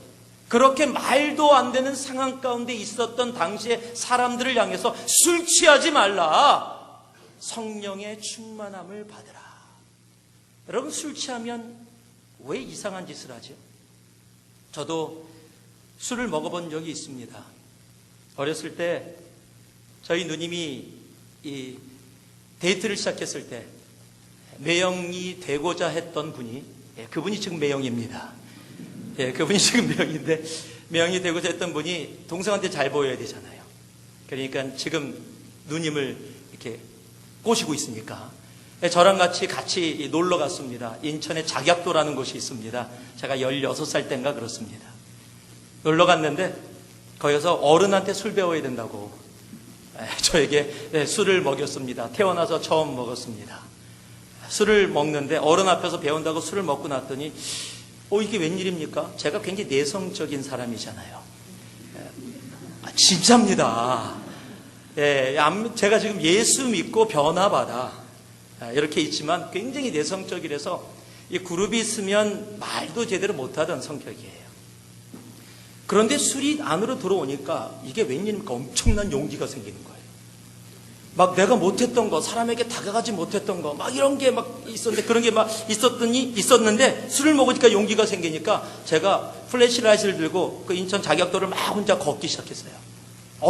그렇게 말도 안 되는 상황 가운데 있었던 당시의 사람들을 향해서 술 취하지 말라. 성령의 충만함을 받으라. 여러분, 술 취하면 왜 이상한 짓을 하죠? 저도 술을 먹어본 적이 있습니다. 어렸을 때 저희 누님이 이 데이트를 시작했을 때 매형이 되고자 했던 분이, 그분이 지금 매형입니다. 그분이 지금 매형인데, 매형이 되고자 했던 분이 동생한테 잘 보여야 되잖아요. 그러니까 지금 누님을 이렇게 꼬시고 있으니까 저랑 같이 놀러 갔습니다. 인천에 작약도라는 곳이 있습니다. 제가 16살 때인가 그렇습니다. 놀러 갔는데 거기서 어른한테 술 배워야 된다고 저에게 술을 먹였습니다. 태어나서 처음 먹었습니다. 술을 먹는데 어른 앞에서 배운다고 술을 먹고 났더니 이게 웬일입니까? 제가 굉장히 내성적인 사람이잖아요. 진짜입니다. 제가 지금 예수 믿고 변화받아 이렇게 있지만 굉장히 내성적이라서 이 그룹이 있으면 말도 제대로 못하던 성격이에요. 그런데 술이 안으로 들어오니까 이게 웬일입니까? 엄청난 용기가 생기는 거예요. 막 내가 못했던 거, 사람에게 다가가지 못했던 거, 막 이런 게 막 있었는데, 그런 게 막 있었는데, 술을 먹으니까 용기가 생기니까 제가 플래시라이트를 들고 그 인천 작약도를 막 혼자 걷기 시작했어요.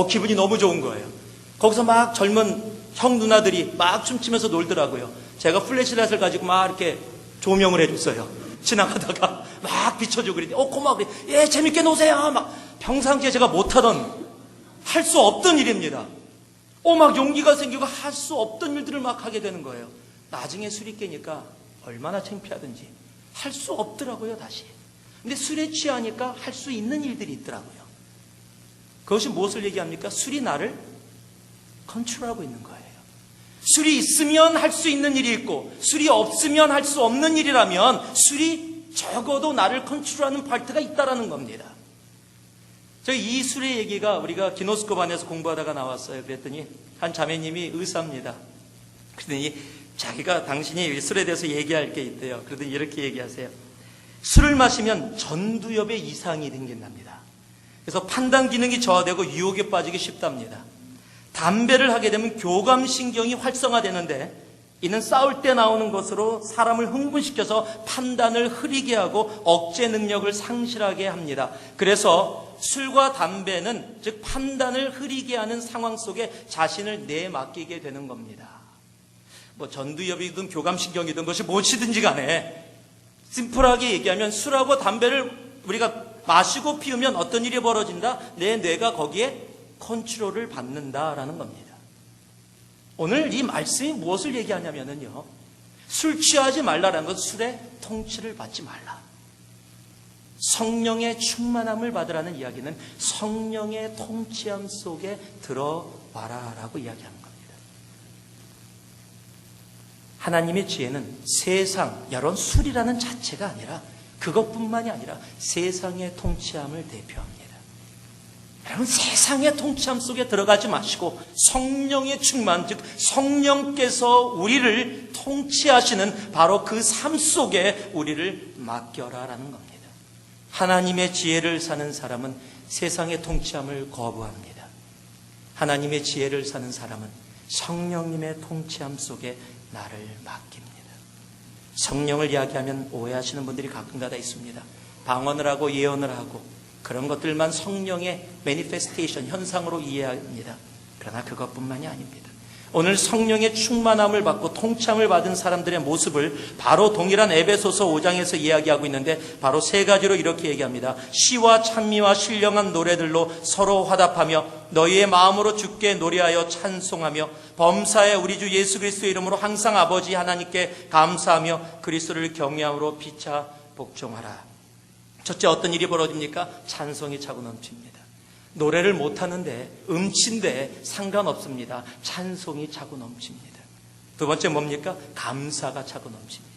기분이 너무 좋은 거예요. 거기서 막 젊은 형 누나들이 막 춤추면서 놀더라고요. 제가 플래시라이트를 가지고 막 이렇게 조명을 해줬어요. 지나가다가 막 비춰주고 그랬더니 고마워. 그래. 재밌게 노세요. 막 평상시에 제가 못하던, 할 수 없던 일입니다. 막 용기가 생기고 할 수 없던 일들을 막 하게 되는 거예요. 나중에 술이 깨니까 얼마나 창피하든지 할 수 없더라고요, 다시. 근데 술에 취하니까 할 수 있는 일들이 있더라고요. 그것이 무엇을 얘기합니까? 술이 나를 컨트롤하고 있는 거예요. 술이 있으면 할 수 있는 일이 있고 술이 없으면 할 수 없는 일이라면 술이 적어도 나를 컨트롤하는 파트가 있다라는 겁니다. 저희 이 술의 얘기가 우리가 기노스코반에서 공부하다가 나왔어요. 그랬더니 한 자매님이 의사입니다. 그러더니 자기가 당신이 술에 대해서 얘기할 게 있대요. 그러더니 이렇게 얘기하세요. 술을 마시면 전두엽에 이상이 생긴답니다. 그래서 판단 기능이 저하되고 유혹에 빠지기 쉽답니다. 담배를 하게 되면 교감신경이 활성화되는데 이는 싸울 때 나오는 것으로 사람을 흥분시켜서 판단을 흐리게 하고 억제 능력을 상실하게 합니다. 그래서 술과 담배는 즉 판단을 흐리게 하는 상황 속에 자신을 내맡기게 되는 겁니다. 전두엽이든 교감신경이든 것이 무엇이든지 간에 심플하게 얘기하면 술하고 담배를 우리가 마시고 피우면 어떤 일이 벌어진다? 내 뇌가 거기에 컨트롤을 받는다라는 겁니다. 오늘 이 말씀이 무엇을 얘기하냐면요, 술 취하지 말라라는 건 술의 통치를 받지 말라. 성령의 충만함을 받으라는 이야기는 성령의 통치함 속에 들어와라라고 이야기하는 겁니다. 하나님의 지혜는 세상, 여러분 술이라는 자체가 아니라 그것뿐만이 아니라 세상의 통치함을 대표합니다. 여러분 세상의 통치함 속에 들어가지 마시고 성령의 충만, 즉 성령께서 우리를 통치하시는 바로 그 삶 속에 우리를 맡겨라라는 겁니다. 하나님의 지혜를 사는 사람은 세상의 통치함을 거부합니다. 하나님의 지혜를 사는 사람은 성령님의 통치함 속에 나를 맡깁니다. 성령을 이야기하면 오해하시는 분들이 가끔가다 있습니다. 방언을 하고 예언을 하고 그런 것들만 성령의 매니페스테이션, 현상으로 이해합니다. 그러나 그것뿐만이 아닙니다. 오늘 성령의 충만함을 받고 통치함을 받은 사람들의 모습을 바로 동일한 에베소서 5장에서 이야기하고 있는데 바로 세 가지로 이렇게 얘기합니다. 시와 찬미와 신령한 노래들로 서로 화답하며 너희의 마음으로 주께 노래하여 찬송하며 범사에 우리 주 예수 그리스도의 이름으로 항상 아버지 하나님께 감사하며 그리스도를 경외함으로 피차 복종하라. 첫째, 어떤 일이 벌어집니까? 찬송이 차고 넘칩니다. 노래를 못하는데 음치인데 상관없습니다. 찬송이 차고 넘칩니다. 두 번째 뭡니까? 감사가 차고 넘칩니다.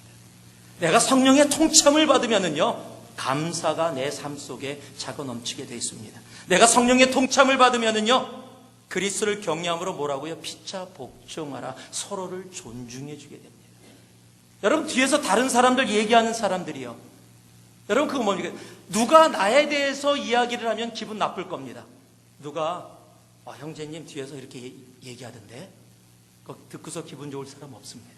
내가 성령의 통참을 받으면은요, 감사가 내 삶 속에 차고 넘치게 되어 있습니다. 내가 성령의 통참을 받으면은요, 그리스도를 경외함으로 뭐라고요? 피차 복종하라. 서로를 존중해 주게 됩니다. 여러분, 뒤에서 다른 사람들 얘기하는 사람들이요, 여러분, 그거 뭡니까? 누가 나에 대해서 이야기를 하면 기분 나쁠 겁니다. 누가 형제님 뒤에서 이렇게 얘기하던데, 그거 듣고서 기분 좋을 사람 없습니다.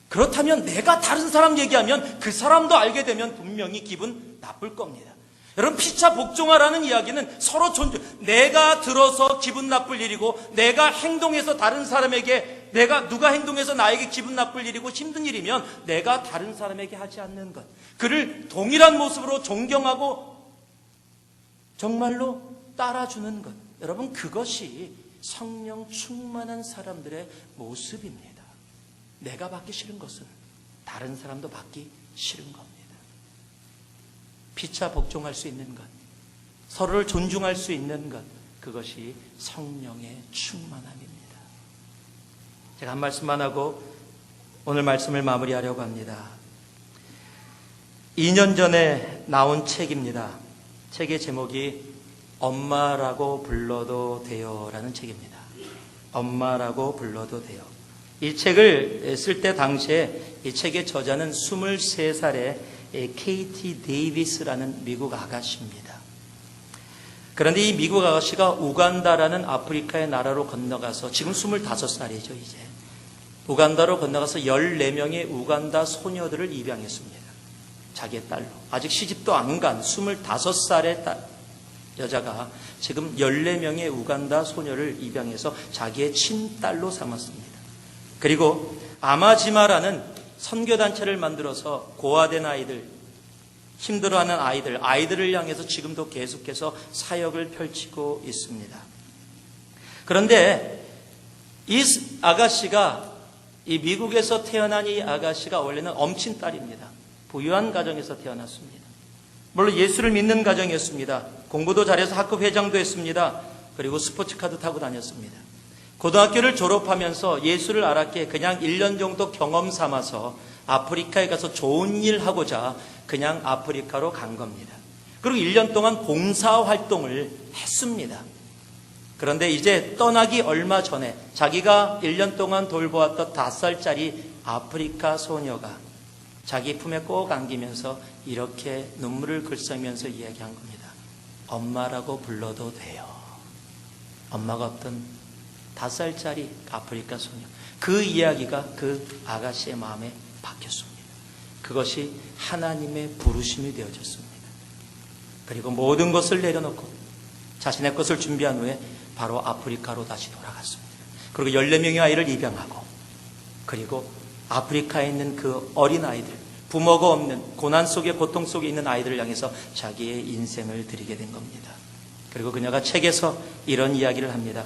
그렇다면 내가 다른 사람 얘기하면 그 사람도 알게 되면 분명히 기분 나쁠 겁니다. 여러분, 피차 복종하라는 이야기는 서로 존중, 내가 들어서 기분 나쁠 일이고, 내가 행동해서 다른 사람에게, 누가 행동해서 나에게 기분 나쁠 일이고 힘든 일이면 내가 다른 사람에게 하지 않는 것, 그를 동일한 모습으로 존경하고 정말로 따라주는 것, 여러분, 그것이 성령 충만한 사람들의 모습입니다. 내가 받기 싫은 것은 다른 사람도 받기 싫은 겁니다. 피차 복종할 수 있는 것, 서로를 존중할 수 있는 것, 그것이 성령의 충만함입니다. 제가 한 말씀만 하고 오늘 말씀을 마무리하려고 합니다. 2년 전에 나온 책입니다. 책의 제목이 엄마라고 불러도 돼요 라는 책입니다. 엄마라고 불러도 돼요. 이 책을 쓸 때 당시에 이 책의 저자는 23살의 KT 데이비스라는 미국 아가씨입니다. 그런데 이 미국 아가씨가 우간다라는 아프리카의 나라로 건너가서, 지금 25살이죠 이제, 우간다로 건너가서 14명의 우간다 소녀들을 입양했습니다. 자기의 딸로. 아직 시집도 안 간 25살의 여자가 지금 14명의 우간다 소녀를 입양해서 자기의 친딸로 삼았습니다. 그리고 아마지마라는 선교단체를 만들어서 고아된 아이들, 힘들어하는 아이들을 향해서 지금도 계속해서 사역을 펼치고 있습니다. 그런데 이 아가씨가, 이 미국에서 태어난 이 아가씨가 원래는 엄친딸입니다. 부유한 가정에서 태어났습니다. 물론 예수를 믿는 가정이었습니다. 공부도 잘해서 학급 회장도 했습니다. 그리고 스포츠카도 타고 다녔습니다. 고등학교를 졸업하면서 예수를 알았기에 그냥 1년 정도 경험 삼아서 아프리카에 가서 좋은 일 하고자 그냥 아프리카로 간 겁니다. 그리고 1년 동안 봉사활동을 했습니다. 그런데 이제 떠나기 얼마 전에 자기가 1년 동안 돌보았던 5살짜리 아프리카 소녀가 자기 품에 꼭 안기면서 이렇게 눈물을 글썽이면서 이야기한 겁니다. 엄마라고 불러도 돼요. 엄마가 없던 5살짜리 아프리카 소녀, 그 이야기가 그 아가씨의 마음에 박혔습니다. 그것이 하나님의 부르심이 되어졌습니다. 그리고 모든 것을 내려놓고 자신의 것을 준비한 후에 바로 아프리카로 다시 돌아갔습니다. 그리고 14명의 아이를 입양하고, 그리고 아프리카에 있는 그 어린 아이들, 부모가 없는 고난 속에, 고통 속에 있는 아이들을 향해서 자기의 인생을 드리게 된 겁니다. 그리고 그녀가 책에서 이런 이야기를 합니다.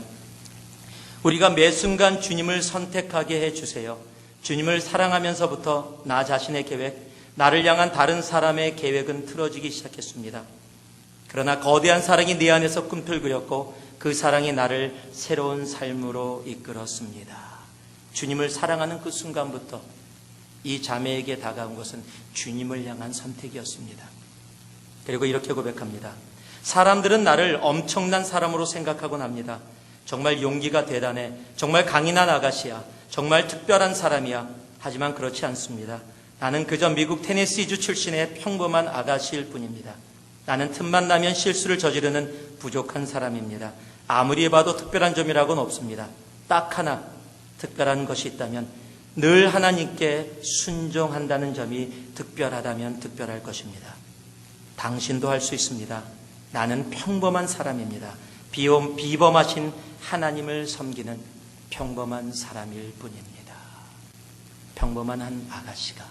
우리가 매 순간 주님을 선택하게 해주세요. 주님을 사랑하면서부터 나 자신의 계획, 나를 향한 다른 사람의 계획은 틀어지기 시작했습니다. 그러나 거대한 사랑이 내 안에서 꿈틀거렸고 그 사랑이 나를 새로운 삶으로 이끌었습니다. 주님을 사랑하는 그 순간부터 이 자매에게 다가온 것은 주님을 향한 선택이었습니다. 그리고 이렇게 고백합니다. 사람들은 나를 엄청난 사람으로 생각하곤 합니다. 정말 용기가 대단해. 정말 강인한 아가씨야. 정말 특별한 사람이야. 하지만 그렇지 않습니다. 나는 그저 미국 테네시주 출신의 평범한 아가씨일 뿐입니다. 나는 틈만 나면 실수를 저지르는 부족한 사람입니다. 아무리 해봐도 특별한 점이라고는 없습니다. 딱 하나 특별한 것이 있다면 늘 하나님께 순종한다는 점이 특별하다면 특별할 것입니다. 당신도 할 수 있습니다. 나는 평범한 사람입니다. 비범하신 하나님을 섬기는 평범한 사람일 뿐입니다. 평범한 한 아가씨가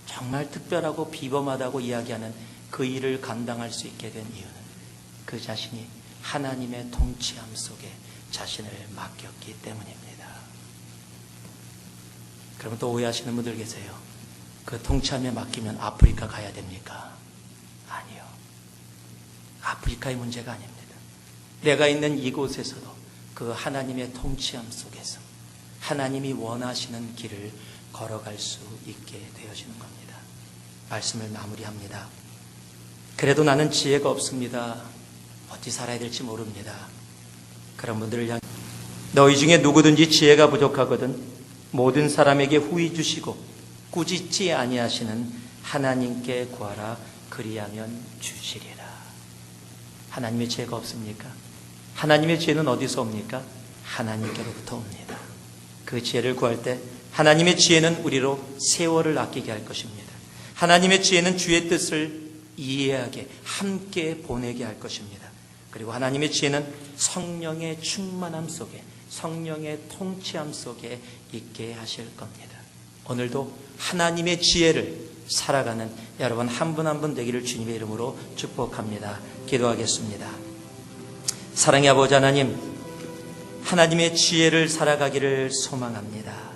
정말 특별하고 비범하다고 이야기하는 그 일을 감당할 수 있게 된 이유는 그 자신이 하나님의 통치함 속에 자신을 맡겼기 때문입니다. 그러면 또 오해하시는 분들 계세요. 그 통치함에 맡기면 아프리카 가야 됩니까? 아니요. 아프리카의 문제가 아닙니다. 내가 있는 이곳에서도 그 하나님의 통치함 속에서 하나님이 원하시는 길을 걸어갈 수 있게 되어지는 겁니다. 말씀을 마무리합니다. 그래도 나는 지혜가 없습니다. 어찌 살아야 될지 모릅니다. 그런 분들을 향해 너희 중에 누구든지 지혜가 부족하거든 모든 사람에게 후히 주시고 꾸짖지 아니하시는 하나님께 구하라. 그리하면 주시리라. 하나님의 지혜가 없습니까? 하나님의 지혜는 어디서 옵니까? 하나님께로부터 옵니다. 그 지혜를 구할 때 하나님의 지혜는 우리로 세월을 아끼게 할 것입니다. 하나님의 지혜는 주의 뜻을 이해하게 함께 보내게 할 것입니다. 그리고 하나님의 지혜는 성령의 충만함 속에 성령의 통치함 속에 있게 하실 겁니다. 오늘도 하나님의 지혜를 살아가는 여러분 한 분 한 분 되기를 주님의 이름으로 축복합니다. 기도하겠습니다. 사랑의 아버지 하나님, 하나님의 지혜를 살아가기를 소망합니다.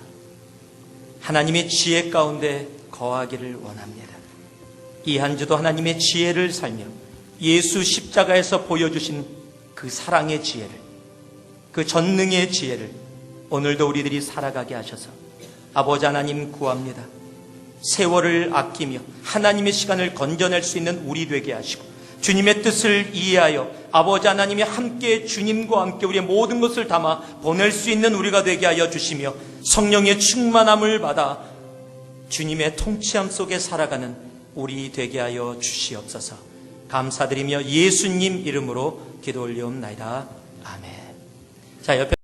하나님의 지혜 가운데 거하기를 원합니다. 이 한 주도 하나님의 지혜를 살며 예수 십자가에서 보여주신 그 사랑의 지혜를, 그 전능의 지혜를 오늘도 우리들이 살아가게 하셔서 아버지 하나님 구합니다. 세월을 아끼며 하나님의 시간을 건져낼 수 있는 우리 되게 하시고 주님의 뜻을 이해하여 아버지 하나님이 함께 주님과 함께 우리의 모든 것을 담아 보낼 수 있는 우리가 되게 하여 주시며 성령의 충만함을 받아 주님의 통치함 속에 살아가는 우리 되게 하여 주시옵소서. 감사드리며 예수님 이름으로 기도 올리옵나이다. 아멘. 자, 옆에